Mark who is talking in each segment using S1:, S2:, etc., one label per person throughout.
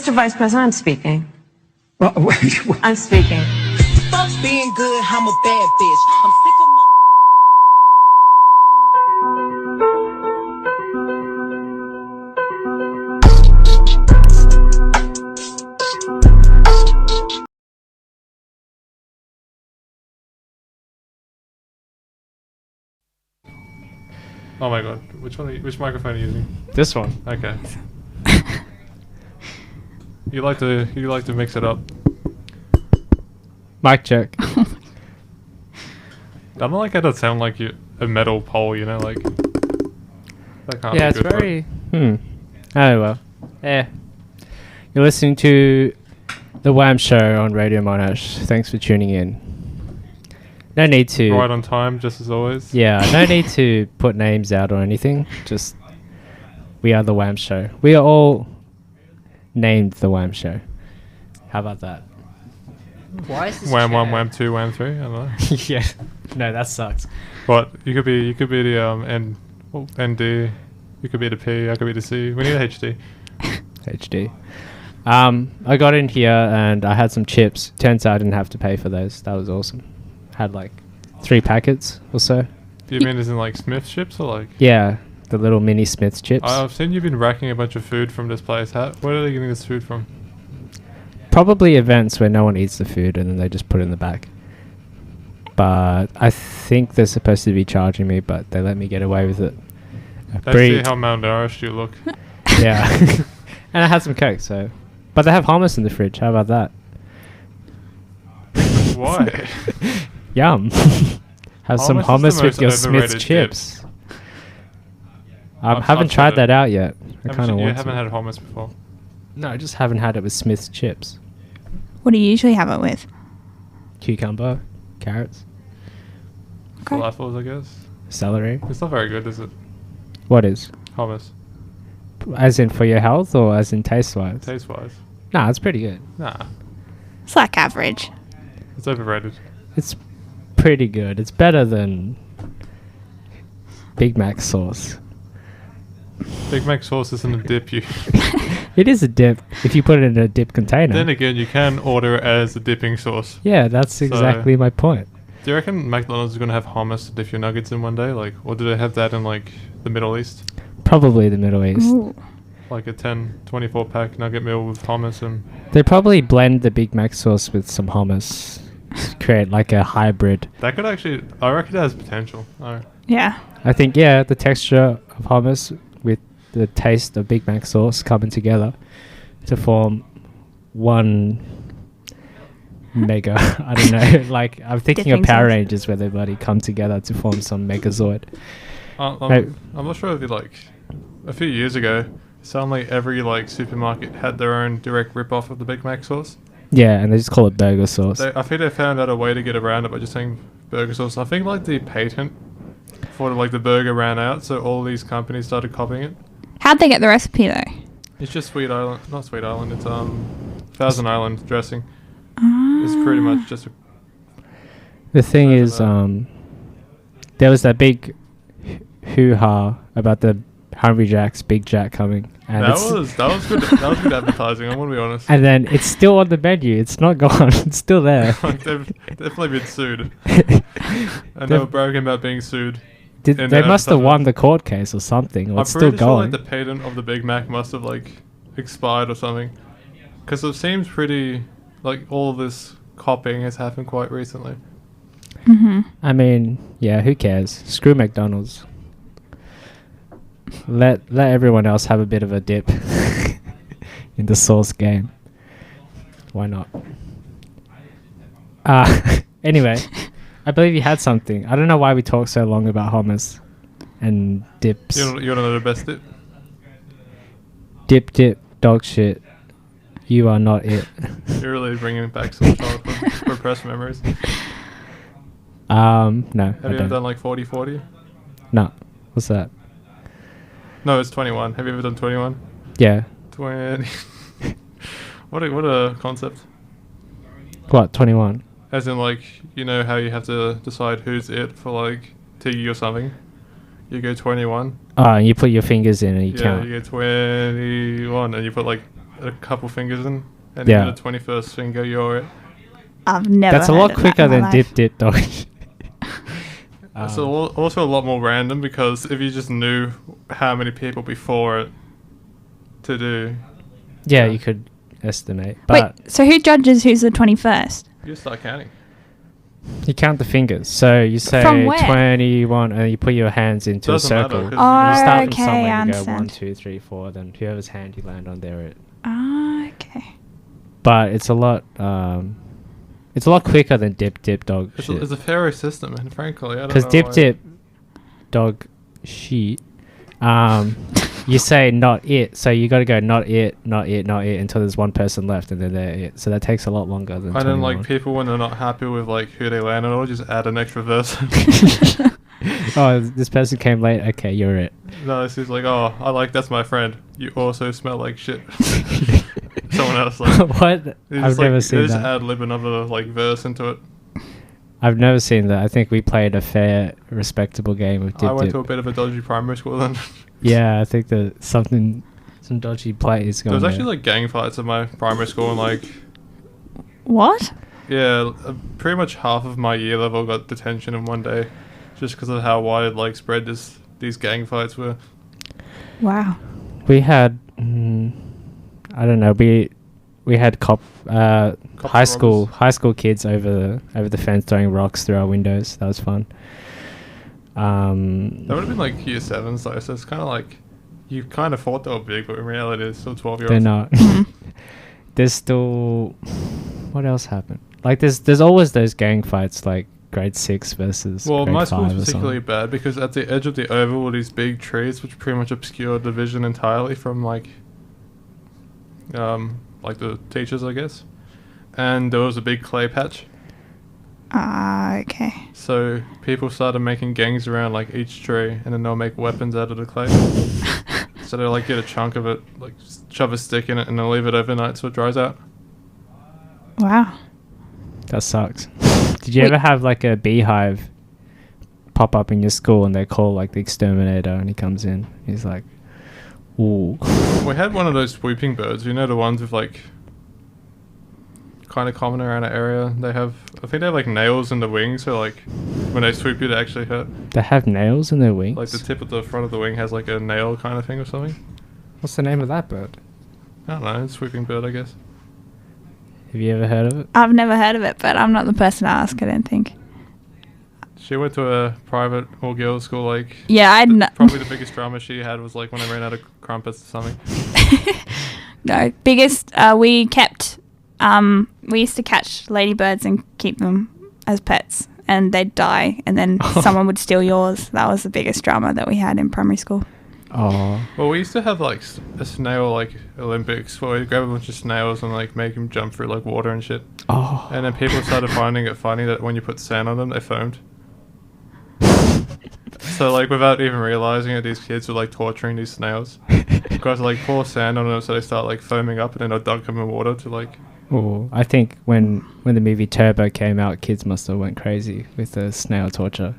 S1: Mr. Vice President, I'm speaking.
S2: Well,
S1: I'm speaking.
S3: Fuck being good, I'm a bad bitch. I'm sick of
S4: Oh my god, which microphone are you using?
S5: This one.
S4: Okay. You like to mix it up.
S5: Mic check.
S4: I don't like how that sound like a metal pole, you know, like that can't
S5: Yeah,
S4: be
S5: it's
S4: good for
S5: very.
S4: it.
S5: Oh well. Yeah. You're listening to the WAM Show on Radio Monash. Thanks for tuning in. No need to.
S4: Right on time, just as always.
S5: Yeah, no need to put names out or anything. Just we are the WAM Show. We are all named the WAM Show. How about that? Why is this
S4: Wham
S5: chair-
S4: 1, Wham 2, Wham 3. I don't know.
S5: Yeah. No, that sucks.
S4: But you could be the ND. You could be the P. I could be the C. We need a HD.
S5: HD. I got in here and I had some chips. Turns out I didn't have to pay for those. That was awesome. Had like 3 packets or so.
S4: Do you mean as in like Smith chips or like?
S5: Yeah, the little mini Smith's chips.
S4: I've seen you've been racking a bunch of food from this place. Where are they getting this food from?
S5: Probably events where no one eats the food and then they just put it in the back. But I think they're supposed to be charging me, but they let me get away with it.
S4: Let's see how malnourished you look.
S5: Yeah. And I had some Coke, so. But they have hummus in the fridge. How about that?
S4: Why?
S5: Yum. Have some
S4: Hummus is the
S5: hummus with
S4: most
S5: your Smith's
S4: overrated
S5: chips. I
S4: I've
S5: haven't
S4: tried
S5: tried that out yet. I kind of
S4: You
S5: want
S4: haven't
S5: to.
S4: had hummus before.
S5: No, I just haven't had it with Smith's chips.
S6: What do you usually have it with?
S5: Cucumber, carrots,
S6: Okay.
S4: Falafels, I guess.
S5: celery.
S4: It's not very good, is it?
S5: What is?
S4: Hummus,
S5: As in for your health or as in taste-wise?
S4: taste-wise.
S5: Nah, it's pretty good.
S4: Nah,
S6: It's like average.
S4: it's overrated.
S5: It's pretty good. It's better than Big Mac sauce.
S4: Big Mac sauce isn't a dip.
S5: It is a dip if you put it in a dip container.
S4: Then again, you can order it as a dipping sauce.
S5: Yeah, that's exactly my point.
S4: Do you reckon McDonald's is going to have hummus to dip your nuggets in one day? Like, or do they have that in like the Middle East?
S5: Probably the Middle East.
S6: Ooh.
S4: Like a 10, 24 pack nugget meal with hummus and...
S5: They probably blend the Big Mac sauce with some hummus to create like a hybrid.
S4: That could actually... I reckon it has potential.
S6: Yeah.
S5: I think, yeah, the texture of hummus with the taste of Big Mac sauce coming together to form one mega. I don't know. Like, I'm thinking of
S6: Dipping
S5: Power
S6: sauce.
S5: Rangers where they bloody come together to form some Megazord.
S4: I'm not sure if you like... A few years ago, suddenly every like supermarket had their own direct rip-off of the Big Mac sauce.
S5: Yeah, and they just call it burger sauce.
S4: I think they found out a way to get around it by just saying burger sauce. I think like the patent for like the burger ran out, so all these companies started copying it.
S6: How'd they get the recipe though?
S4: It's just Sweet Island, not Sweet Island. It's Thousand Island dressing. It's pretty much just.
S5: The thing
S4: Imagine
S5: is,
S4: that.
S5: there was that big hoo-ha about the Hungry Jack's Big Jack coming. And
S4: That
S5: it's-
S4: was good. That was good advertising. I'm gonna be honest.
S5: And then it's still on the menu. It's not gone. It's still there.
S4: Like, they've definitely been sued. And they were bragging about being sued.
S5: Did,
S4: in
S5: they
S4: the
S5: must have won
S4: advertisement.
S5: the court case or something, or
S4: I'm
S5: it's still
S4: pretty sure
S5: going.
S4: like the patent of the Big Mac must have like expired or something, because it seems pretty like all this copying has happened quite recently.
S6: Mm-hmm.
S5: I mean, yeah, who cares? Screw McDonald's. Let everyone else have a bit of a dip in the sauce game. Why not? Anyway, I believe you had something. I don't know why we talk so long about hummus and dips.
S4: You wanna know the best dip?
S5: Dip, dog shit. You are not it.
S4: You're really bringing back some childhood repressed memories.
S5: No.
S4: Have
S5: I
S4: you ever
S5: don't.
S4: done like 40-40?
S5: No. What's that?
S4: No, it's 21. Have you ever done 21?
S5: Yeah.
S4: 20. What a concept.
S5: What? 21.
S4: As in, like, you know how you have to decide who's it for, like, Tiggy or something? You go 21.
S5: Oh, and you put your fingers in and you
S4: Yeah,
S5: count.
S4: you go 21, and you put, like, a couple fingers in, and
S5: Yeah.
S4: you get a 21st finger, you're it.
S6: I've never.
S5: That's a
S6: heard
S5: lot
S6: of that
S5: quicker
S6: in my
S5: than
S6: life.
S5: dip dog.
S4: It's also a lot more random because if you just knew how many people before it to do,
S5: Yeah,
S4: Yeah.
S5: you could estimate, but
S6: Wait, so who judges who's the 21st?
S4: you start counting.
S5: you count the fingers. So you say
S6: From where?
S5: 21, and you put your hands into
S4: Doesn't
S5: a
S4: matter,
S5: circle.
S4: 'cause
S5: You
S6: Oh,
S5: start from
S6: okay, I
S5: somewhere. You go
S6: understand.
S5: 1, 2, 3, 4. Then whoever's hand you land on there.
S6: Ah, okay.
S5: But it's a lot. It's a lot quicker than dip dog
S4: It's
S5: shit.
S4: a fairer system, and frankly, I don't know.
S5: Because
S4: why-
S5: dip dog shit. You say not it, so you got to go not it until there's one person left, and then they're it. So that takes a lot longer than.
S4: I don't
S5: 21.
S4: like people when they're not happy with like who they land on, or just add an extra verse.
S5: Oh, this person came late. Okay, you're it.
S4: No, this is like, oh, that's my friend. You also smell like shit. Someone else like.
S5: What?
S4: They
S5: I've
S4: just,
S5: never
S4: like,
S5: seen
S4: they just
S5: that.
S4: add lib another like verse into it.
S5: I've never seen that. I think we played a fair, respectable game of
S4: I went
S5: dip.
S4: to a bit of a dodgy primary school then.
S5: Yeah, I think that some dodgy play is
S4: There
S5: going.
S4: was actually like gang fights at my primary school, and like,
S6: What?
S4: yeah, pretty much half of my year level got detention in one day, just because of how wide like spread these gang fights were.
S6: Wow.
S5: We had, I don't know, we had high
S4: and
S5: school kids over the fence throwing rocks through our windows. That was fun.
S4: That would have been like year 7s though, so it's kind of like you kind of thought they were big, but in reality, it's still 12-year-olds.
S5: They're not. There's still, what else happened? Like there's always those gang fights, like grade 6 versus
S4: Well,
S5: grade
S4: my
S5: 5
S4: school's
S5: or
S4: particularly
S5: something.
S4: bad because at the edge of the oval were these big trees, which pretty much obscured the vision entirely from like the teachers, I guess. And there was a big clay patch,
S6: Ah, okay.
S4: so people started making gangs around like each tree, and then they'll make weapons out of the clay. So they'll like get a chunk of it, like shove a stick in it, and they'll leave it overnight so it dries out.
S6: Wow.
S5: That sucks. Did you
S6: Wait.
S5: ever have like a beehive pop up in your school and they call like the exterminator and he comes in? He's like, ooh.
S4: We had one of those swooping birds, you know, the ones with like kind of common around an area. I think they have like nails in the wings, so like when they swoop you, they actually hurt.
S5: They have nails in their wings?
S4: Like the tip of the front of the wing has like a nail kind of thing or something.
S5: What's the name of that bird?
S4: I don't know, swooping bird, I guess.
S5: Have you ever heard of it?
S6: I've never heard of it, but I'm not the person to ask, I don't think.
S4: She went to a private all-girls school, like...
S6: Yeah, I'd not.
S4: Probably the biggest drama she had was like when I ran out of crumpets or something.
S6: No, biggest, we kept, we used to catch ladybirds and keep them as pets, and they'd die, and then someone would steal yours. That was the biggest drama that we had in primary school.
S5: Oh.
S4: Well, we used to have like a snail like Olympics where we'd grab a bunch of snails and like make them jump through like water and shit.
S5: Oh.
S4: And then people started finding it funny that when you put sand on them, they foamed. So like without even realizing it, these kids were like torturing these snails. Guys like pour sand on them so they start like foaming up, and then they'll dunk them in water to like...
S5: Oh, I think when the movie Turbo came out, kids must have went crazy with the snail torture.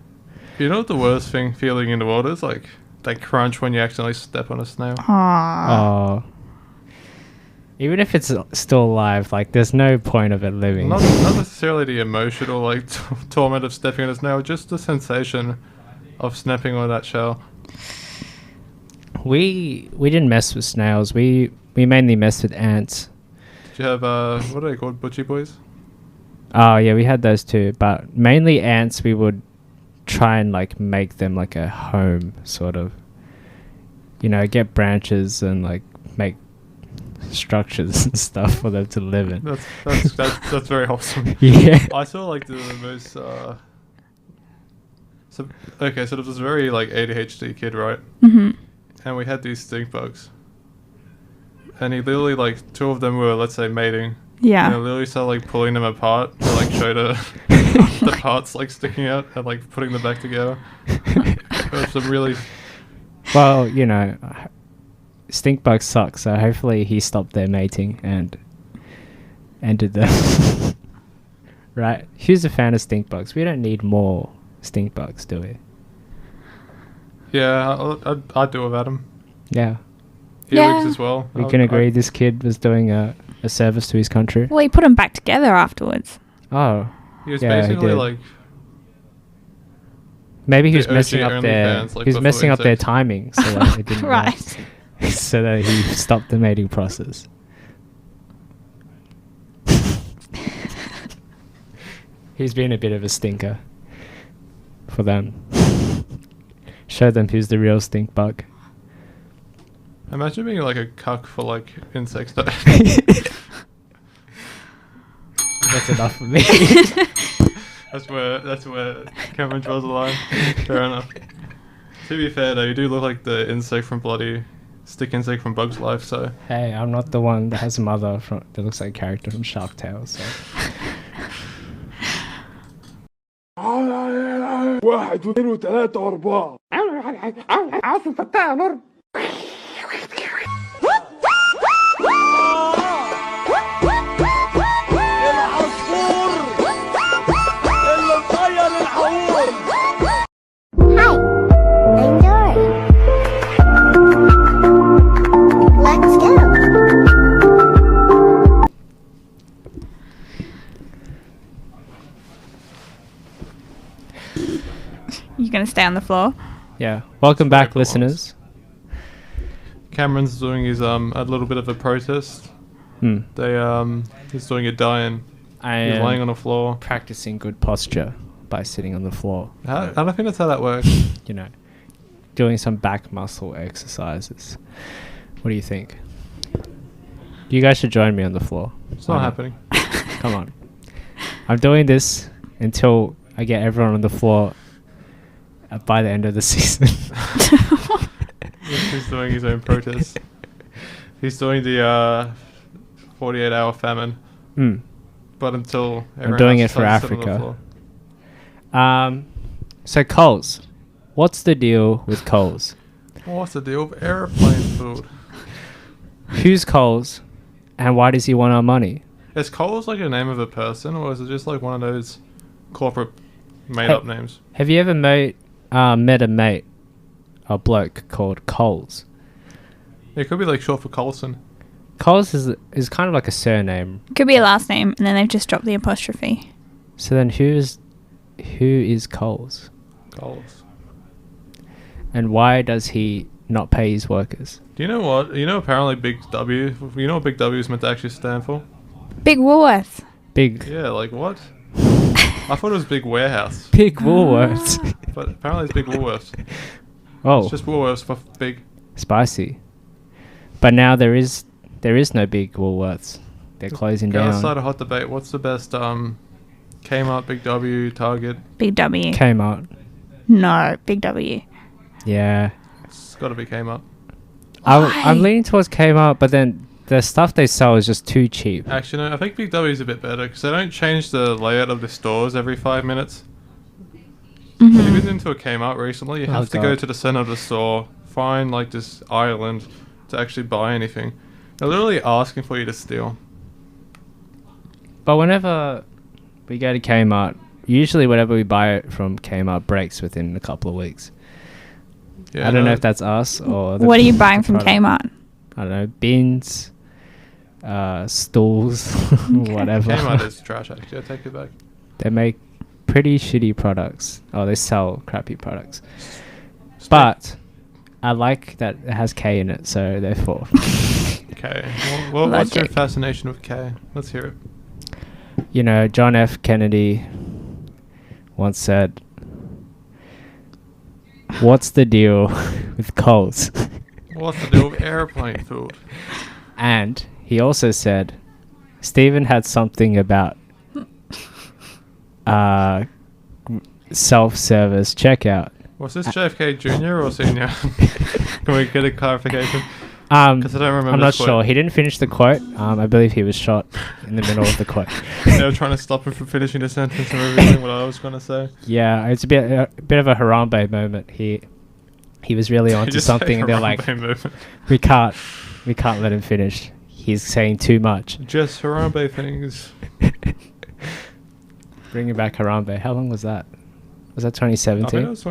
S4: You know what the worst feeling in the world is? Like, they crunch when you accidentally step on a snail.
S6: Aww.
S5: Oh. Even if it's still alive, like there's no point of it living.
S4: Not necessarily the emotional like torment of stepping on a snail, just the sensation of snapping on that shell.
S5: We didn't mess with snails. We mainly messed with ants.
S4: Did you have what are they called, butchie boys?
S5: Oh yeah, we had those too, but mainly ants. We would try and like make them like a home, sort of. You know, get branches and like make structures and stuff for them to live in.
S4: That's very wholesome.
S5: Yeah.
S4: I saw like the most so there was this very like ADHD kid, right?
S6: Mm-hmm.
S4: And we had these stink bugs. And he literally like 2 of them were, let's say, mating.
S6: Yeah.
S4: And I literally started like pulling them apart to like show the parts like sticking out and like putting them back together. It was some really...
S5: Well, you know, stink bugs suck, so hopefully he stopped their mating and ended them. Right? Who's a fan of stink bugs? We don't need more stink bugs, do we?
S4: Yeah, I'd do without them.
S5: Yeah.
S4: Helix
S6: Yeah.
S4: as well.
S5: We can agree this kid was doing a service to his country.
S6: Well, he put them back together afterwards.
S5: Oh,
S4: He was
S5: Yeah, he
S4: basically
S5: did.
S4: like
S5: maybe he was
S4: The
S5: messing
S4: OG
S5: up their
S4: OnlyFans, like,
S5: he was
S4: before
S5: messing up their
S4: insects.
S5: timing so that it didn't
S6: Right.
S5: so that he stopped the mating process. He's been a bit of a stinker for them. Show them who's the real stink bug.
S4: imagine being like a cuck for like insects.
S5: That's enough for me.
S4: That's where Cameron draws the line. Fair enough. To be fair though, you do look like the insect from bloody stick insect from Bug's Life, so
S5: Hey, I'm not the one that has a mother that looks like a character from Shark Tale. So.
S2: واحد واثنين وثلاثة وأربعة عاصم فتاة نور العصفور اللي مطير الحور
S7: Hi, I'm Dory. Let's go.
S6: You gonna stay on the floor?
S5: Yeah. Welcome back,
S4: Very cool.
S5: listeners.
S4: Cameron's doing his a little bit of a protest.
S5: Hmm.
S4: He's doing a die-in.
S5: I
S4: He's
S5: am
S4: laying on the floor.
S5: practicing good posture by sitting on the floor.
S4: I don't think that's how that works.
S5: You know, doing some back muscle exercises. What do you think? You guys should join me on the floor.
S4: It's not
S5: Why
S4: happening.
S5: Come on. I'm doing this until I get everyone on the floor by the end of the season.
S4: He's doing his own protest. He's doing the 48-hour famine.
S5: Mm.
S4: But until
S5: I'm doing it
S4: else
S5: for
S4: decides to sit on the
S5: Africa.
S4: floor.
S5: So Coles, what's the deal with Coles?
S4: What's the deal with airplane food?
S5: Who's Coles, and why does he want our money?
S4: Is Coles like a name of a person, or is it just like one of those corporate made-up names?
S5: Have you ever met a mate, a bloke called Coles?
S4: It could be like short for Colson.
S5: Coles is kind of like a surname.
S6: Could be a last name, and then they've just dropped the apostrophe.
S5: So then who is Coles?
S4: Coles.
S5: And why does he not pay his workers?
S4: Do you know what? You know apparently Big W. You know what Big W is meant to actually stand for?
S6: Big Woolworths.
S5: Big
S4: Yeah, like what? I thought it was Big Warehouse,
S5: Big Woolworths.
S4: but apparently it's Big Woolworths.
S5: Oh,
S4: It's just Woolworths for big.
S5: spicy. But now there is no Big Woolworths. They're closing
S4: Okay, let's start
S5: down.
S4: a hot debate. What's the best Kmart, Big W, Target?
S6: Big W.
S5: Kmart.
S6: No, Big W.
S5: Yeah.
S4: It's got to be Kmart.
S5: I'm leaning towards Kmart, but then the stuff they sell is just too cheap.
S4: Actually, no, I think Big W is a bit better because they don't change the layout of the stores every 5 minutes. Have you been into a Kmart recently? You
S5: Oh,
S4: have to go
S5: God.
S4: to the center of the store, find like this island to actually buy anything. They're literally asking for you to steal.
S5: But whenever we go to Kmart, usually whatever we buy it from Kmart breaks within a couple of weeks.
S4: Yeah,
S5: I don't know
S4: no,
S5: if that's us or...
S6: What are you buying
S5: the
S6: from
S5: product.
S6: Kmart?
S5: I don't know, bins, stools, whatever.
S4: Kmart is trash. Actually, I take it back.
S5: They make pretty shitty products. Oh, they sell crappy products. But I like that it has K in it, so therefore.
S4: Okay. Well, what's your
S6: Logic.
S4: fascination with K? Let's hear it.
S5: You know, John F. Kennedy once said, "What's the deal with Coles?"
S4: What's the deal with airplane food?
S5: And he also said, Stephen had something about self-service checkout.
S4: Was this JFK Jr. or Senior? Can we get a clarification? Because I don't remember.
S5: I'm not
S4: this quote.
S5: sure. He didn't finish the quote. I believe he was shot in the middle of the quote.
S4: They were trying to stop him from finishing the sentence and revealing what I was going to say.
S5: Yeah, it's a bit of a Harambe moment. He was really
S4: You
S5: onto
S4: just
S5: something,
S4: say
S5: and they're like,
S4: Harambe movement.
S5: we can't let him finish. He's saying too much.
S4: Just Harambe things.
S5: Bringing back Harambe. How long was that? Was that
S4: I think
S5: 2017?
S4: it was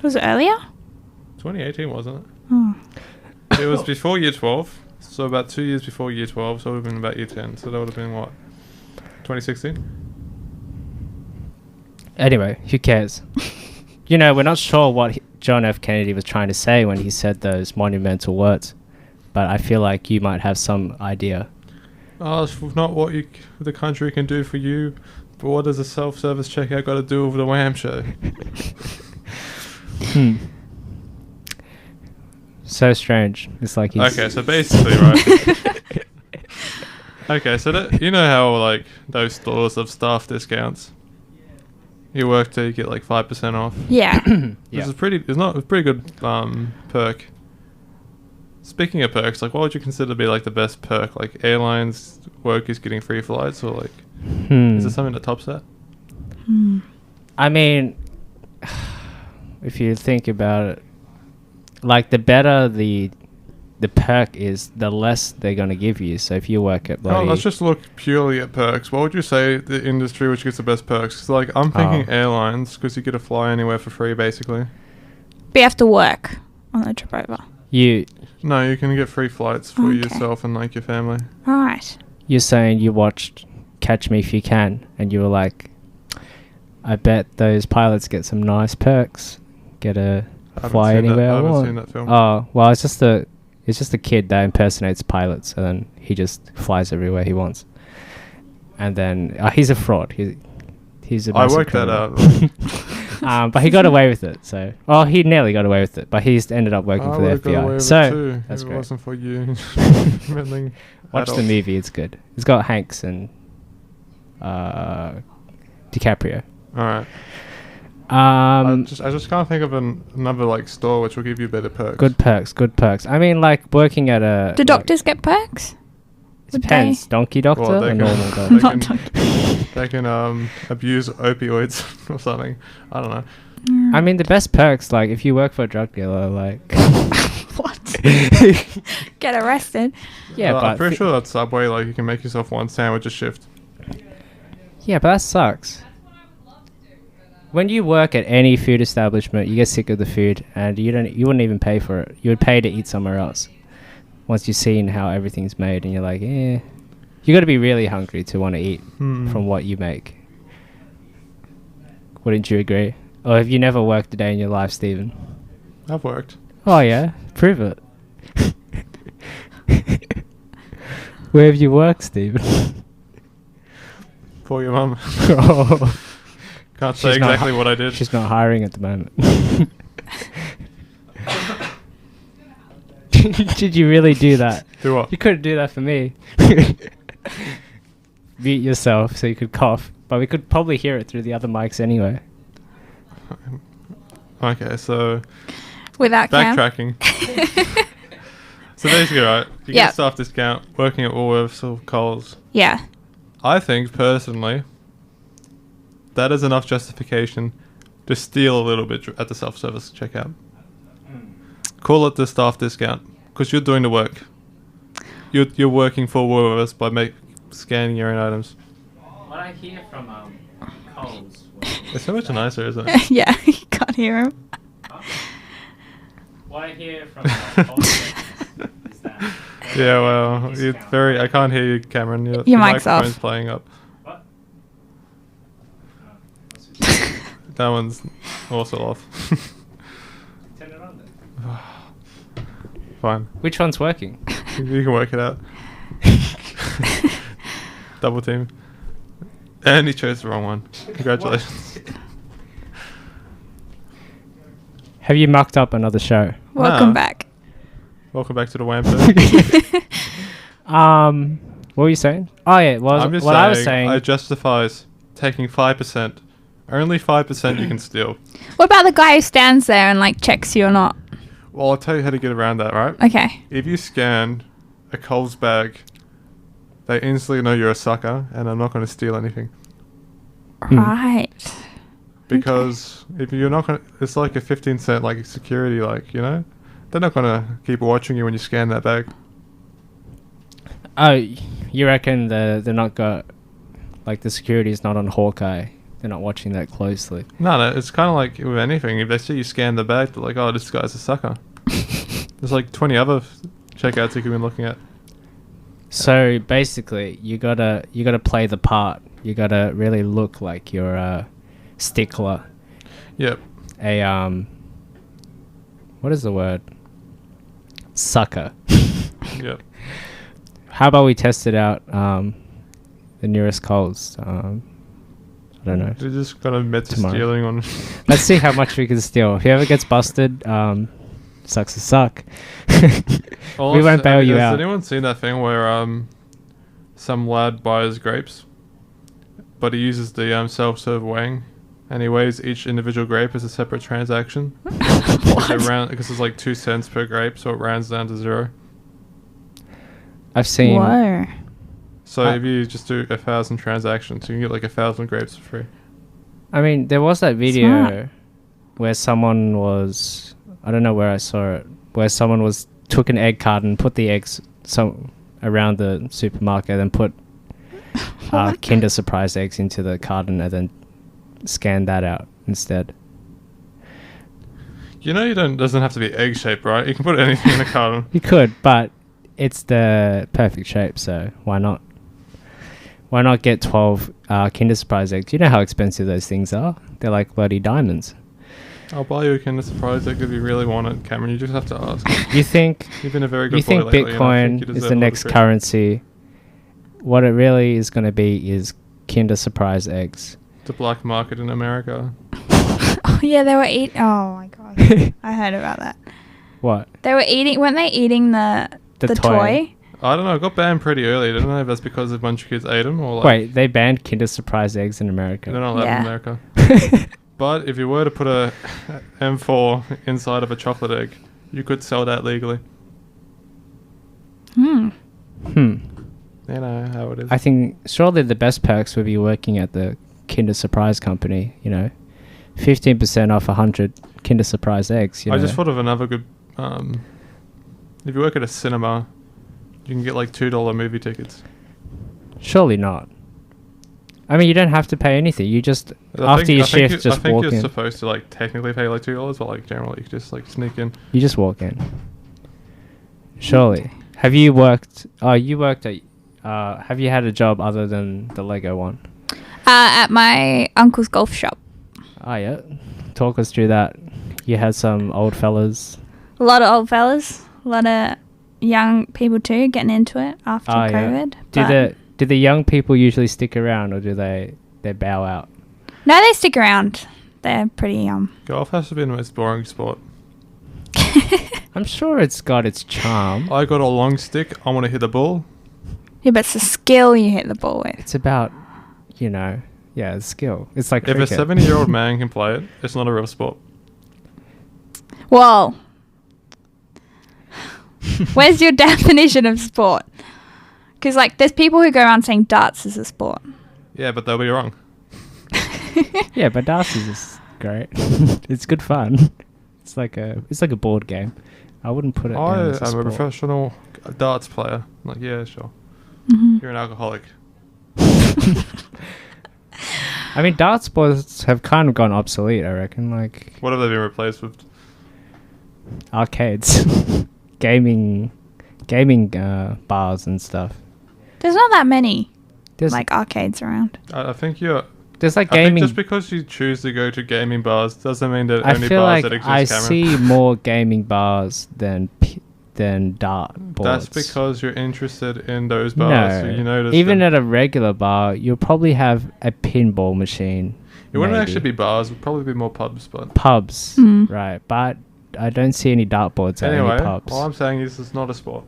S6: Was it earlier?
S4: 2018, wasn't it? It was before year 12, so about 2 years before year 12, so it would have been about year 10. So that would have been what? 2016?
S5: Anyway, who cares? You know, we're not sure what John F. Kennedy was trying to say when he said those monumental words, but I feel like you might have some idea.
S4: Oh, it's not what the country can do for you, but what does a self-service checkout got to do with the WAM Show?
S5: So strange. It's like he's...
S4: Okay, so basically, right? Okay, so you know how like those stores have staff discounts. You work till you get like 5% off.
S6: Yeah.
S4: This is a pretty good perk. Speaking of perks, like what would you consider to be like the best perk? Like airlines workers getting free flights, or like is there something that tops that?
S5: I mean, if you think about it, like the better the perk is, the less they're going to give you. So if you work at bloody...
S4: let's just look purely at perks. What would you say the industry which gets the best perks? 'Cause, like I'm thinking airlines, because you get to fly anywhere for free basically.
S6: But you have to work on the trip over.
S4: No, you can get free flights for yourself and like your family.
S6: Right.
S5: You're saying you watched Catch Me If You Can, and you were like, I bet those pilots get some nice perks. Get to fly anywhere I
S4: haven't
S5: want.
S4: seen that film.
S5: Oh, well, it's just a kid that impersonates pilots, and then he just flies everywhere he wants. And then he's a fraud. He's a
S4: I
S5: massive
S4: worked
S5: criminal.
S4: that out.
S5: But he got away with it. So, he nearly got away with it, but he's ended up working for the FBI. So that's
S4: it
S5: great.
S4: wasn't for you.
S5: Watch the movie; it's good. It's got Hanks and DiCaprio.
S4: All right. I just can't think of another like store which will give you better perks.
S5: Good perks. I mean, like working at a...
S6: Do doctors get perks?
S5: It depends. Donkey doctor
S4: Well,
S5: or
S4: they
S5: normal
S4: can,
S5: doctor?
S4: they can abuse opioids or something. I don't know.
S5: I mean, the best perks, like if you work for a drug dealer, like...
S6: What? Get arrested.
S5: Yeah, but...
S4: I'm pretty sure that Subway, like you can make yourself one sandwich a shift.
S5: Yeah, but that sucks. When you work at any food establishment, you get sick of the food, and you wouldn't even pay for it. You would pay to eat somewhere else. Once you've seen how everything's made, and you're like, you got to be really hungry to want to eat from what you make. Wouldn't you agree? Or have you never worked a day in your life, Stephen?
S4: I've worked.
S5: Oh yeah, prove it. Where have you worked, Stephen?
S4: For your mum.
S5: Oh.
S4: Can't say exactly what I did.
S5: She's not hiring at the moment. Did you really do that?
S4: Do what?
S5: You couldn't do that for me. Mute yourself so you could cough, but we could probably hear it through the other mics anyway.
S4: Okay, so
S6: Without Cam.
S4: backtracking. So basically, right, you get a staff discount working at Woolworths or Coles.
S6: Yeah.
S4: I think personally that is enough justification to steal a little bit at the self-service checkout. Call it the staff discount because you're doing the work. You're working for Woolworths by scanning your own items.
S5: What I hear from Coles...
S4: It's so much nicer, isn't it?
S6: Yeah, you can't hear him.
S5: What I hear from Coles is that...
S4: Yeah, well, it's very... I can't hear you, Cameron. Your
S6: mic's off.
S4: microphone's playing up.
S5: What?
S4: That one's also off.
S5: Turn it on then.
S4: Fine.
S5: Which one's working?
S4: You can work it out. Double team. And he chose the wrong one. Congratulations.
S5: Have you mucked up another show?
S6: Welcome back.
S4: Welcome back to the WAM Show.
S5: What were you saying? Oh yeah,
S4: I'm just
S5: I was saying.
S4: I justifies taking 5%. Only 5% you can steal.
S6: What about the guy who stands there and like checks you or not?
S4: Well, I'll tell you how to get around that, right?
S6: Okay.
S4: If you scan a Coles bag, they instantly know you're a sucker, and I'm not going to steal anything.
S6: Right.
S4: Because if you're not going to... It's like a 15-cent like security, like, you know? They're not going to keep watching you when you scan that bag.
S5: Oh, you reckon they're not got... Like, the security's not on Hawkeye. They're not watching that closely.
S4: No, it's kind of like with anything. If they see you scan the bag, they're like, oh, this guy's a sucker. There's There's like 20 other checkouts you could be looking at.
S5: So basically, you gotta play the part. You gotta really look like you're a stickler.
S4: Yep.
S5: What is the word? Sucker.
S4: Yep.
S5: How about we test it out? The nearest Coles. I don't know.
S4: You're just gonna admit to
S5: Tomorrow.
S4: stealing on.
S5: Let's see how much we can steal. Whoever gets busted, sucks to suck. We won't bail you out.
S4: Has anyone seen that thing where some lad buys grapes, but he uses the self-serve weighing, and he weighs each individual grape as a separate transaction? Because it's like 2 cents per grape, so it rounds down to 0.
S5: I've seen.
S6: Whoa.
S4: So if you just do 1,000 transactions, you can get like 1,000 grapes for free.
S5: I mean, there was that video
S6: Smart.
S5: where someone was, I don't know where I saw it, where someone took an egg carton, put the eggs around the supermarket, and put Kinder Surprise eggs into the carton, and then scanned that out instead.
S4: You know, doesn't have to be egg shaped, right? You can put anything in a carton.
S5: You could, but it's the perfect shape, so why not? Why not get 12 Kinder Surprise eggs? You know how expensive those things are? They're like bloody diamonds.
S4: I'll buy you a Kinder Surprise egg if you really want it, Cameron. You just have to ask.
S5: You think
S4: You've been a very good
S5: you
S4: boy
S5: think
S4: lately, and I think you
S5: Bitcoin
S4: deserve
S5: is
S4: a
S5: the
S4: lot
S5: next
S4: of credit.
S5: currency? What it really is going to be is Kinder Surprise eggs.
S4: The black market in America.
S6: Oh, yeah, they were eating. Oh, my God. I heard about that.
S5: What?
S6: They were eating. Weren't they eating the toy?
S4: I don't know. It got banned pretty early. I don't know if that's because a bunch of kids ate them or like...
S5: Wait, they banned Kinder Surprise eggs in America.
S4: They're not allowed
S6: Yeah.
S4: in America. But if you were to put a M4 inside of a chocolate egg, you could sell that legally.
S6: Hmm.
S5: Hmm.
S4: You know how it is.
S5: I think surely the best perks would be working at the Kinder Surprise company, 15% off 100 Kinder Surprise eggs,
S4: I just thought of another good... if you work at a cinema, you can get like $2 movie tickets.
S5: Surely not. I mean, you don't have to pay anything. You just, after your shift, just
S4: I think
S5: walk
S4: you're
S5: in.
S4: supposed to like technically pay like $2, but like generally you can just like sneak in.
S5: You just walk in. Surely. Have you worked... you worked at... have you had a job other than the Lego one?
S6: At my uncle's golf shop.
S5: Oh, yeah. Talk us through that. You had some old fellas.
S6: A lot of old fellas. A lot of young people too getting into it after COVID.
S5: Do the young people usually stick around, or do they bow out?
S6: No, they stick around. They're pretty
S4: Golf has to be the most boring sport.
S5: I'm sure it's got its charm.
S4: I got a long stick. I want to hit a ball.
S6: Yeah, but it's the skill you hit the ball with.
S5: It's about, it's skill. It's like
S4: If
S5: cricket.
S4: a 70-year-old man can play it, it's not a real sport.
S6: Well, where's your definition of sport? Because there's people who go around saying darts is a sport.
S4: Yeah, but they'll be wrong.
S5: Yeah, but darts is just great. It's good fun. It's like a board game. I wouldn't put it down as a
S4: I'm a
S5: sport.
S4: professional darts player. I'm like, yeah, sure.
S6: Mm-hmm.
S4: You're an alcoholic.
S5: I mean, darts boards have kind of gone obsolete, I reckon. Like
S4: What have they been replaced with?
S5: arcades, gaming bars and stuff.
S6: There's not that many
S5: There's
S6: arcades around.
S4: I think
S5: there's like
S4: I think
S5: gaming.
S4: just because you choose to go to gaming bars doesn't mean that
S5: I
S4: only
S5: feel
S4: bars
S5: like
S4: that exist,
S5: I
S4: Cameron.
S5: see more gaming bars than dart boards.
S4: That's because you're interested in those bars. So you notice
S5: even
S4: them.
S5: at a regular bar, you'll probably have a pinball machine.
S4: It wouldn't
S5: maybe.
S4: actually be bars. It would probably be more pubs. But
S5: Pubs,
S6: Mm.
S5: right? But I don't see any dartboards at
S4: anyway,
S5: any pubs.
S4: all I'm saying is it's not a sport.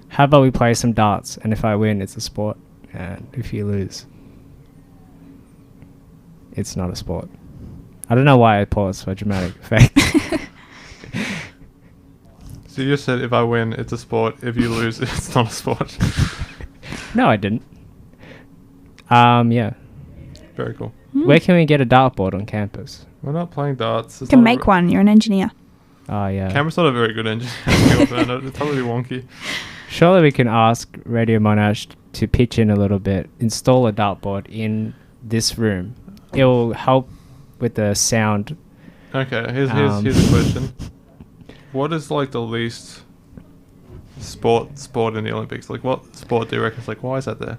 S5: How about we play some darts, and if I win, it's a sport, and if you lose, it's not a sport. I don't know why I paused for dramatic effect.
S4: So you just said if I win, it's a sport. If you lose, it's not a sport.
S5: No, I didn't. Yeah.
S4: Very cool.
S5: Where can we get a dartboard on campus?
S4: We're not playing darts.
S6: You can make one. You're an engineer.
S5: Oh, yeah.
S4: Cameron's not a very good engineer. It's probably wonky.
S5: Surely we can ask Radio Monash to pitch in a little bit, install a dartboard in this room. It will help with the sound.
S4: Okay, here's a question. What is like the least sport in the Olympics? Like, what sport do you reckon? Like, why is that there?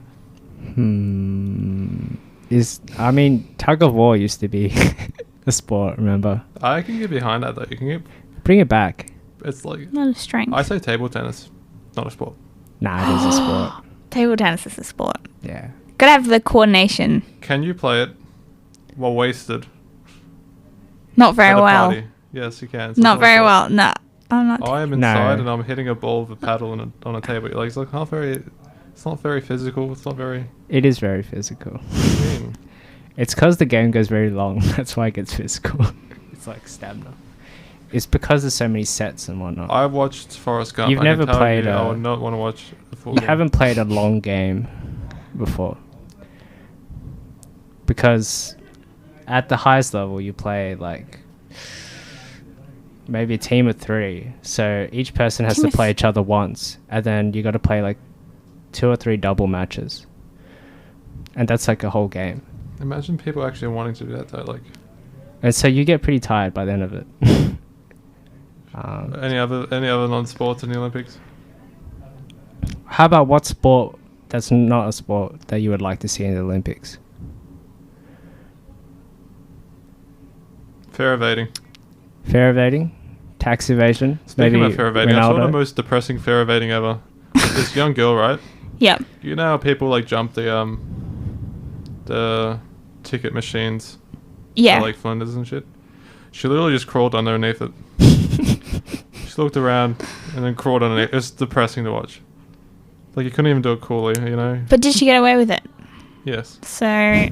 S5: I mean, tug of war used to be a sport. Remember?
S4: I can get behind that though. You can get.
S5: Bring it back.
S4: It's like
S6: Not a strength.
S4: I say table tennis, not a sport.
S5: Nah, it is a sport.
S6: Table tennis is a sport.
S5: Yeah.
S6: Gotta have the coordination.
S4: Can you play it while wasted?
S6: Not very
S4: at a
S6: well.
S4: party? Yes, you can.
S6: Not very well. No, I'm not.
S4: I am inside and I'm hitting a ball with a paddle on a table. Like, it's like not very. It's not very physical. It's not very.
S5: It is very physical.
S4: What do you mean?
S5: It's because the game goes very long. That's why it gets physical. It's like stamina. It's because there's so many sets and whatnot.
S4: I watched Forrest Gump.
S5: You've
S4: I can
S5: never
S4: tell
S5: played
S4: you, I
S5: a-
S4: would not want to watch a full
S5: You
S4: game.
S5: haven't played a long game before. Because at the highest level, you play like maybe a team of 3. So each person has
S6: Team
S5: to
S6: of
S5: play each other once. And then you got to play like 2 or 3 double matches. And that's like a whole game.
S4: Imagine people actually wanting to do that though. Like,
S5: And so you get pretty tired by the end of it.
S4: any other non-sports in the Olympics?
S5: How about what sport that's not a sport that you would like to see in the Olympics?
S4: Fair evading.
S5: Fair evading? Tax evasion?
S4: Speaking
S5: Maybe
S4: of fair evading, I saw the
S5: Ronaldo?
S4: most depressing fair evading ever. This young girl, right?
S6: Yep.
S4: You know how people like jump the ticket machines
S6: Yeah.
S4: at, like Flinders and shit? She literally just crawled underneath it. She looked around and then crawled underneath. It was depressing to watch. Like, you couldn't even do it coolly, you know?
S6: But did she get away with it?
S4: Yes.
S6: So,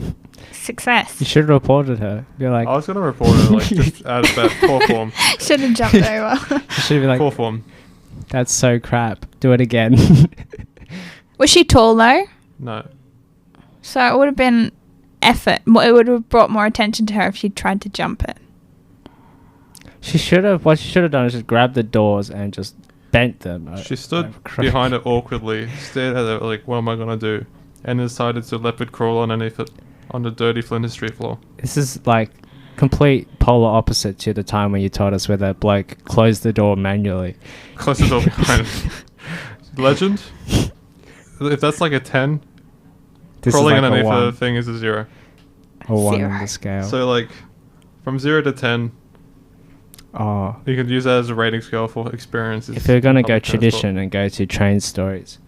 S6: success.
S5: You should have reported her. Be like,
S4: I was gonna report her, like, just out of that poor form.
S6: Should have jumped over.
S5: you should be like,
S4: Poor form.
S5: that's so crap. Do it again.
S6: Was she tall though?
S4: No.
S6: So it would have been effort. It would have brought more attention to her if she tried to jump it.
S5: What she should have done is just grab the doors and just bent them.
S4: She stood
S5: over crack.
S4: behind it awkwardly, stared at it like, what am I gonna do? And decided to leopard crawl underneath it on the dirty Flinders Street floor.
S5: This is like complete polar opposite to the time when you told us where that bloke closed the door manually.
S4: Close the door behind it. Legend? If that's like a 10,
S5: This
S4: crawling
S5: is like
S4: underneath
S5: a 1,
S4: the thing is a 0.
S5: a 1 on
S6: Zero.
S5: the scale.
S4: So like, from 0 to 10,
S5: Oh,
S4: you can use that as a rating scale for experiences.
S5: if you're gonna
S4: in
S5: go
S4: public transport.
S5: tradition and go to train stories,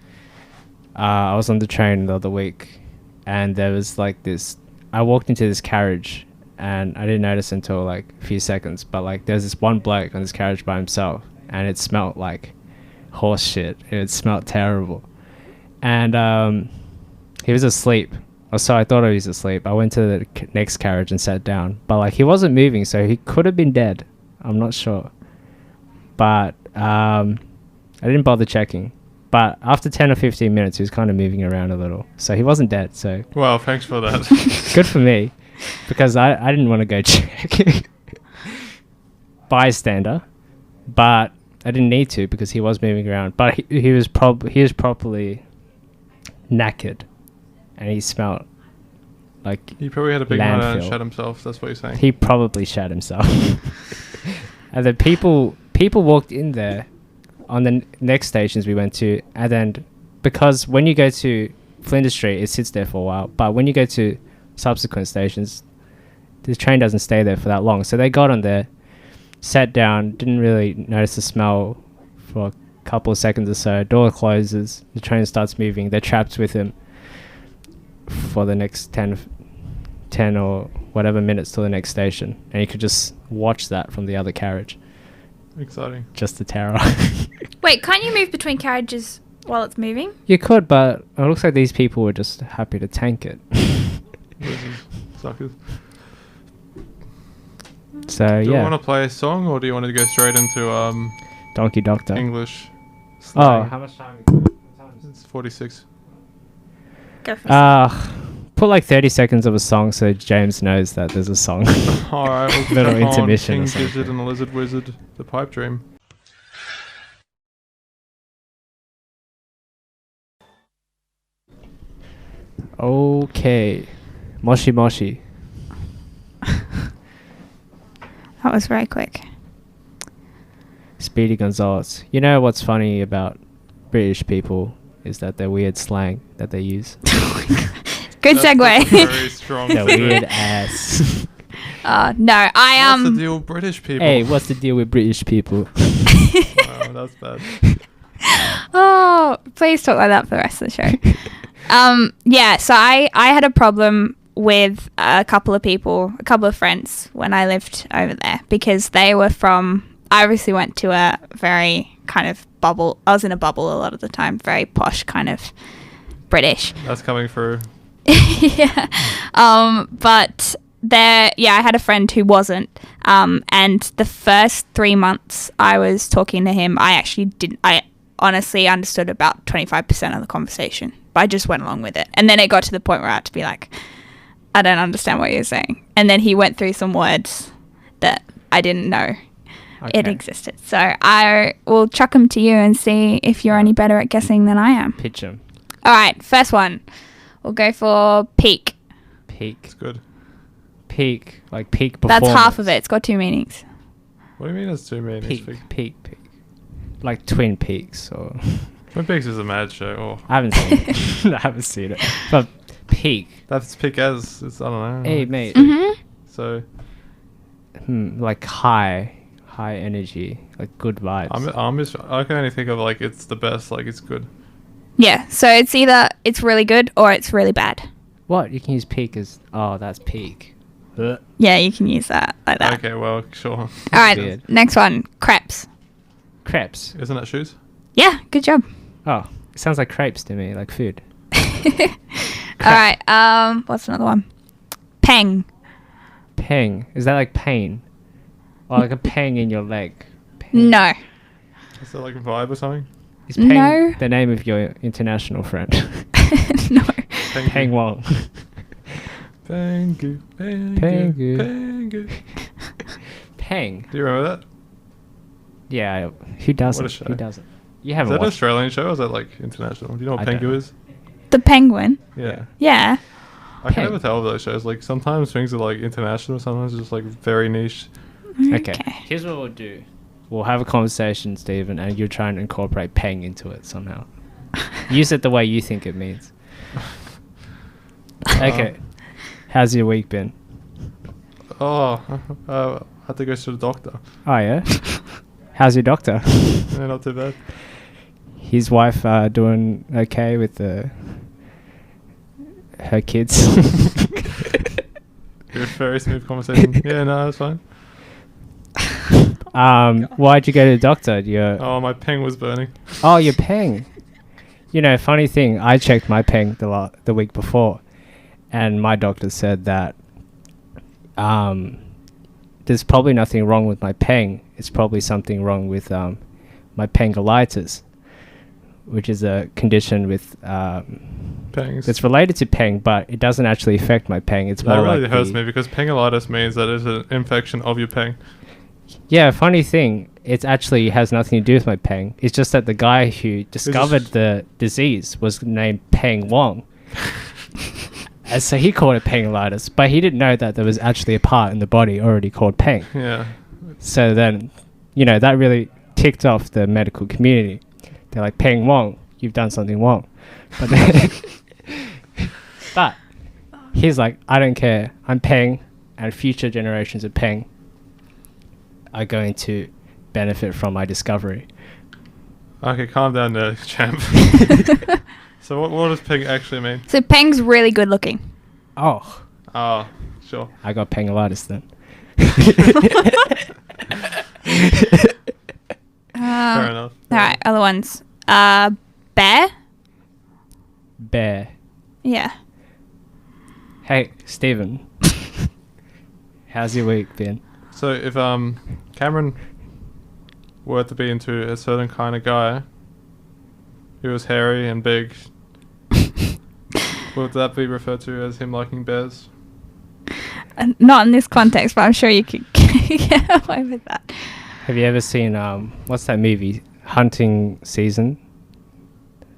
S5: I was on the train the other week, and there was like this. I walked into this carriage, and I didn't notice until like a few seconds. But like, there's this one bloke on this carriage by himself, and it smelled like horse shit. It smelled terrible, and he was asleep. Or so I thought he was asleep. I went to the next carriage and sat down, but like he wasn't moving, so he could have been dead. I'm not sure, but I didn't bother checking. But after 10 or 15 minutes, he was kind of moving around a little, so he wasn't dead. So
S4: Well, thanks for that.
S5: good for me, because I didn't want to go check. Bystander, but I didn't need to because he was moving around. But he was properly knackered, and he smelled like
S4: He probably had a big night out and
S5: Landfill.
S4: shut himself. That's what you're saying.
S5: he probably shat himself. And then people walked in there on the next stations we went to, and then because when you go to Flinders Street, it sits there for a while, but when you go to subsequent stations, the train doesn't stay there for that long. So they got on there, sat down, didn't really notice the smell for a couple of seconds or so. Door closes, the train starts moving. They're trapped with him for the next 10 or whatever minutes till the next station, and you could just watch that from the other carriage.
S4: Exciting.
S5: Just the terror.
S6: Wait, can't you move between carriages while it's moving?
S5: You could, but it looks like these people were just happy to tank it.
S4: Losers. Suckers.
S5: So
S4: Do you
S5: yeah,
S4: want to play a song, or do you want to go straight into
S5: Donkey Doctor.
S4: English
S5: Oh,
S4: slang?
S5: how much time?
S4: It's 46.
S6: Go for it.
S5: Put like 30 seconds of a song so James knows that there's a song.
S4: Alright, we'll
S5: Little
S4: jump on
S5: intermission or
S4: King
S5: something.
S4: Gizzard and the Lizard Wizard, The Pipe Dream.
S5: Okay, Moshi Moshi.
S6: That was very quick.
S5: Speedy Gonzalez. You know what's funny about British people is that they're weird slang that they use.
S6: Good
S4: That's a
S6: segue.
S4: very strong.
S5: They're
S4: segue.
S5: weird ass.
S6: No, I
S4: What's the deal with British people?
S5: Hey, what's the deal with British people?
S4: Wow, that's bad.
S6: Oh, please talk like that for the rest of the show. Yeah, so I had a problem with a couple of friends when I lived over there because they were from, I obviously went to a very kind of bubble, I was in a bubble a lot of the time, very posh kind of British.
S4: That's coming through.
S6: Yeah. But I had a friend who wasn't. And the first 3 months I was talking to him, I honestly understood about 25% of the conversation, but I just went along with it. And then it got to the point where I had to be like, I don't understand what you're saying. And then he went through some words that I didn't know it existed. So I will chuck them to you and see if you're any better at guessing than I am.
S5: Pitch 'em.
S6: All right, first one. We'll go for peak.
S5: Peak.
S4: It's good.
S5: Peak. Like peak performance.
S6: That's half of it. It's got 2 meanings.
S4: What do you mean there's 2 meanings?
S5: Peak. Like Twin Peaks or...
S4: Twin Peaks is a mad show. Oh.
S5: I haven't seen it. I haven't seen it. But peak.
S4: That's peak as, I don't know.
S5: Hey, mate.
S6: Mm-hmm.
S4: So,
S5: Like high energy. Like good vibes.
S4: I can only think of like it's the best, like it's good.
S6: Yeah, so it's either it's really good or it's really bad.
S5: What? You can use peak as... Oh, that's peak. Ugh.
S6: Yeah, you can use that like that.
S4: Okay, well, sure.
S6: All right,
S5: Weird.
S6: next one. Crepes.
S5: Crepes.
S4: Isn't that shoes?
S6: Yeah, good job.
S5: Oh, it sounds like crepes to me, like food.
S6: All right, what's another one? Peng.
S5: Peng. Is that like pain? Or like a pang in your leg? Peng.
S6: No.
S4: Is that like a vibe or something?
S5: Is Peng
S6: No.
S5: the name of your international friend?
S6: No.
S5: Peng Wong.
S4: Thank you.
S5: Thank you.
S4: Thank you.
S5: Peng.
S4: Do you remember that?
S5: Yeah, who doesn't?
S4: What a show.
S5: Who doesn't? You
S4: Is
S5: haven't
S4: that an
S5: watched
S4: Australian show or is that like international? Do you know what
S5: I
S4: Pengu
S5: don't.
S4: is?
S6: The penguin.
S4: Yeah.
S6: Yeah.
S4: I can
S5: Peng.
S4: never tell with those shows. Like sometimes things are like international, sometimes just like very niche.
S5: Okay. Here's what we'll do. We'll have a conversation, Stephen, and you'll try and incorporate peng into it somehow. Use it the way you think it means. Okay. How's your week been?
S4: Oh, I had to go to the doctor.
S5: Oh, yeah? How's your doctor?
S4: Yeah, not too bad.
S5: His wife doing okay with her kids?
S4: Very smooth conversation. Yeah, no, that's fine.
S5: Why'd you go to the doctor?
S4: Oh, my ping was burning.
S5: Oh, your peng. You know, funny thing, I checked my peng the week before, and my doctor said that there's probably nothing wrong with my peng. It's probably something wrong with my pengolitis, which is a condition with
S4: Pangs.
S5: it's related to peng, but it doesn't actually affect my peng. It's
S4: That
S5: more
S4: really
S5: like
S4: hurts me because pengolitis means that it's an infection of your peng.
S5: Yeah, funny thing, it actually has nothing to do with my peng. It's just that the guy who discovered the disease was named Peng Wong. And so he called it pengolitis, but he didn't know that there was actually a part in the body already called peng.
S4: Yeah.
S5: So then, you know, that really ticked off the medical community. They're like, Peng Wong, you've done something wrong. But, but he's like, I don't care. I'm Peng, and future generations of Peng are going to benefit from my discovery.
S4: Okay, calm down there, champ. So what does peng actually mean?
S6: So Peng's really good looking.
S5: Oh,
S4: Oh, sure.
S5: I got pengolitis then.
S4: Fair enough.
S6: All right, other ones. Bear.
S5: Bear.
S6: Yeah.
S5: Hey, Stephen. How's your week been?
S4: So if Cameron were to be into a certain kind of guy who was hairy and big, would that be referred to as him liking bears?
S6: Not in this context, but I'm sure you could get away with that.
S5: Have you ever seen what's that movie? Hunting Season?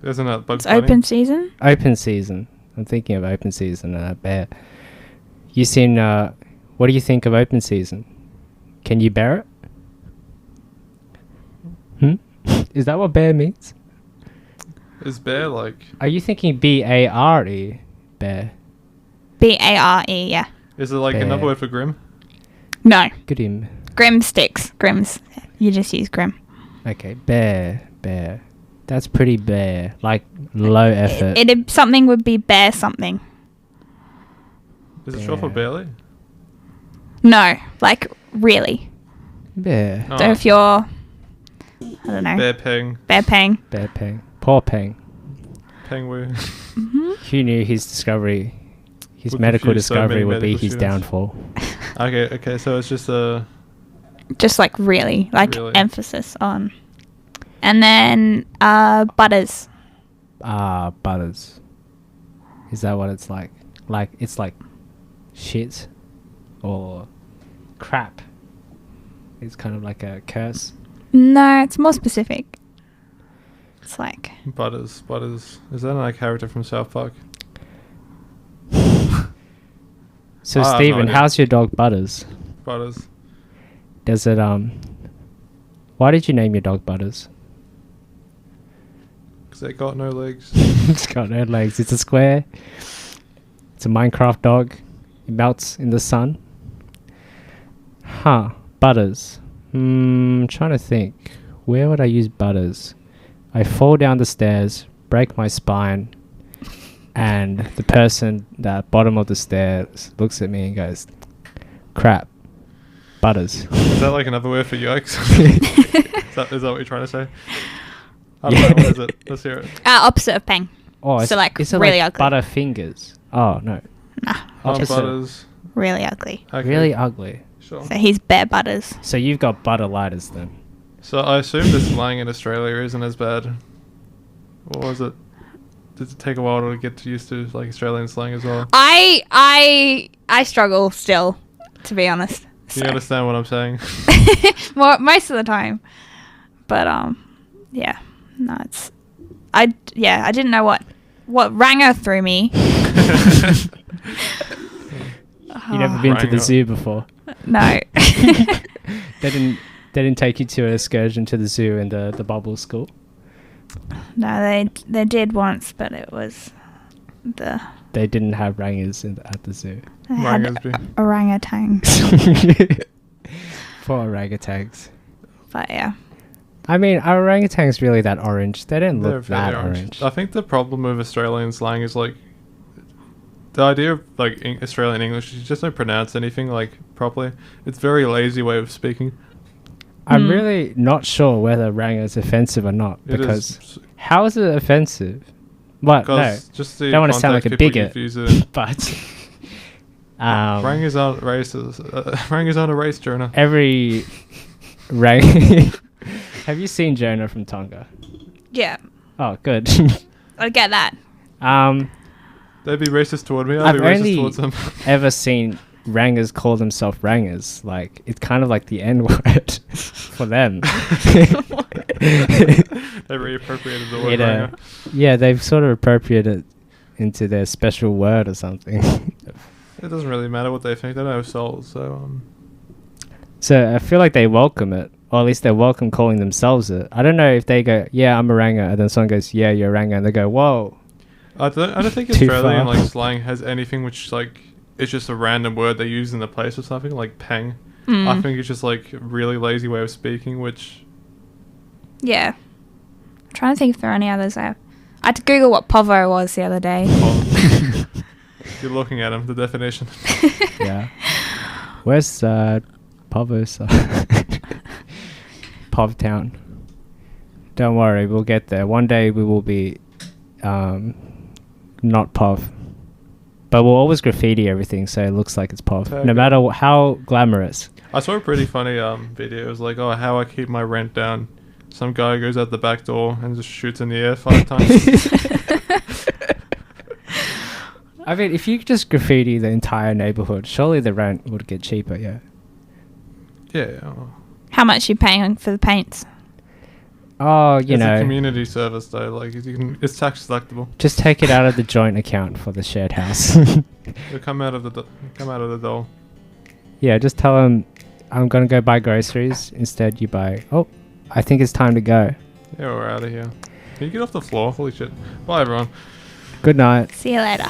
S4: Isn't that Bugs
S6: It's
S4: Bunny?
S6: open season.
S5: Open Season. I'm thinking of Open Season and Bear. You seen what do you think of Open Season? Can you bear it? Is that what bear means?
S4: Is bear like?
S5: Are you thinking B-A-R-E? Bear.
S6: B-A-R-E, yeah.
S4: Is it like
S5: Bear.
S4: another word for grim?
S6: No.
S5: Good him.
S6: Grim sticks. Grims. You just use grim.
S5: Okay, bear. That's pretty bare. Like low effort.
S6: Something would be bear something.
S4: Is it short for
S5: Bear.
S4: barely?
S6: No, like really.
S5: Bear.
S4: Oh,
S6: So if you're, I don't know,
S4: bear peng.
S6: bear pang.
S5: Bear peng. Poor peng.
S4: Peng woo.
S5: Who knew his discovery, his
S4: Would
S5: medical
S4: confuse so
S5: discovery
S4: many
S5: would be
S4: medical
S5: his
S4: students.
S5: downfall.
S4: Okay, so it's just a.
S6: Just like really, like
S4: Really?
S6: emphasis on. And then butters.
S5: Butters. Is that what it's like? Like, it's like shit or crap. It's kind of like a curse.
S6: No, it's more specific. It's like
S4: Butters. Is that like a character from South Park?
S5: So
S4: I have no
S5: Stephen,
S4: idea.
S5: how's your dog Butters?
S4: Butters.
S5: Does it why did you name your dog Butters?
S4: Because they got no legs.
S5: It's got no legs. It's a square. It's a Minecraft dog. It melts in the sun. Huh. Butters. Trying to think. Where would I use Butters? I fall down the stairs, break my spine, and the person at the bottom of the stairs looks at me and goes, crap. Butters.
S4: Is that like another word for yikes? is that what you're trying to say? I don't know. What is it? Let's hear it.
S6: opposite of pang.
S5: Oh,
S6: So, like,
S5: is it
S6: really
S5: like
S6: ugly.
S5: butter fingers? Oh, no.
S6: Nah,
S5: Opposite.
S4: Butters.
S6: really ugly.
S4: Okay,
S5: Really ugly.
S4: Sure.
S6: So he's bear butters.
S5: So you've got butter lighters then.
S4: So I assume the slang in Australia isn't as bad. Or was it? Did it take a while to get used to like Australian slang as well?
S6: I struggle still, to be honest.
S4: Do you understand what I'm saying?
S6: Most of the time, but yeah, no, I didn't know what ranger threw me.
S5: You never been to the
S4: Rango.
S5: zoo before.
S6: No.
S5: They didn't take you to an excursion to the zoo in the bubble school.
S6: No, they did once, but it was
S5: They didn't have rangers at the zoo.
S6: they had
S4: Rangers be-
S6: orangutans.
S5: For orangutans.
S6: But yeah,
S5: I mean, are orangutans really that orange? They don't
S4: They're
S5: look
S4: very
S5: that orange.
S4: I think the problem with Australian slang is like the idea of like Australian English. You just don't pronounce anything like properly. It's a very lazy way of speaking.
S5: I'm really not sure whether ranger is offensive or not,
S4: It
S5: because
S4: is
S5: how is it offensive? What? No,
S4: because just the
S5: don't want to sound like a
S4: context people
S5: bigot,
S4: use it in.
S5: but
S4: Rangers aren't racist. Rangers aren't a race, Jonah.
S5: every rang. Have you seen Jonah from Tonga?
S6: yeah,
S5: Oh, good.
S6: I get that.
S4: They'd be racist toward me. I'd
S5: I've
S4: be racist
S5: only
S4: towards them.
S5: ever seen rangers call themselves rangers. Like, it's kind of like the N word for them.
S4: They reappropriated the word ranger.
S5: Yeah, they've sort of appropriated it into their special word or something.
S4: It doesn't really matter what they think. They don't have souls, so
S5: So I feel like they welcome it, or at least they welcome calling themselves it. I don't know if they go, yeah, I'm a ranger, and then someone goes, yeah, you're a ranger, and they go, whoa.
S4: I don't think
S5: Too
S4: Australian
S5: far.
S4: like slang has anything which like it's just a random word they use in the place or something like peng. I think it's just like a really lazy way of speaking, which
S6: Yeah, I'm trying to think if there are any others. I had to Google what povo was the other day.
S4: you're looking at them, the definition.
S5: Yeah. Where's Povos? Pov Town. Don't worry, we'll get there. One day we will be not Pov. But we'll always graffiti everything so it looks like it's Pov.
S4: Okay.
S5: No matter how glamorous.
S4: I saw a pretty funny video. It was like, oh, how I keep my rent down. Some guy goes out the back door and just shoots in the air 5 times.
S5: I mean, if you just graffiti the entire neighborhood, surely the rent would get cheaper, yeah.
S4: Yeah. Well,
S6: How much you paying for the paints?
S5: Oh, you
S4: it's a
S5: know,
S4: community service though. Like you can, it's tax deductible.
S5: just take it out of the joint account for the shared house.
S4: It'll come out of the dole.
S5: Yeah, just tell them I'm going to go buy groceries. Instead, you buy, oh, I think it's time to go.
S4: Yeah, we're out of here. Can you get off the floor? Holy shit. Bye, everyone.
S5: Good night.
S6: See you later.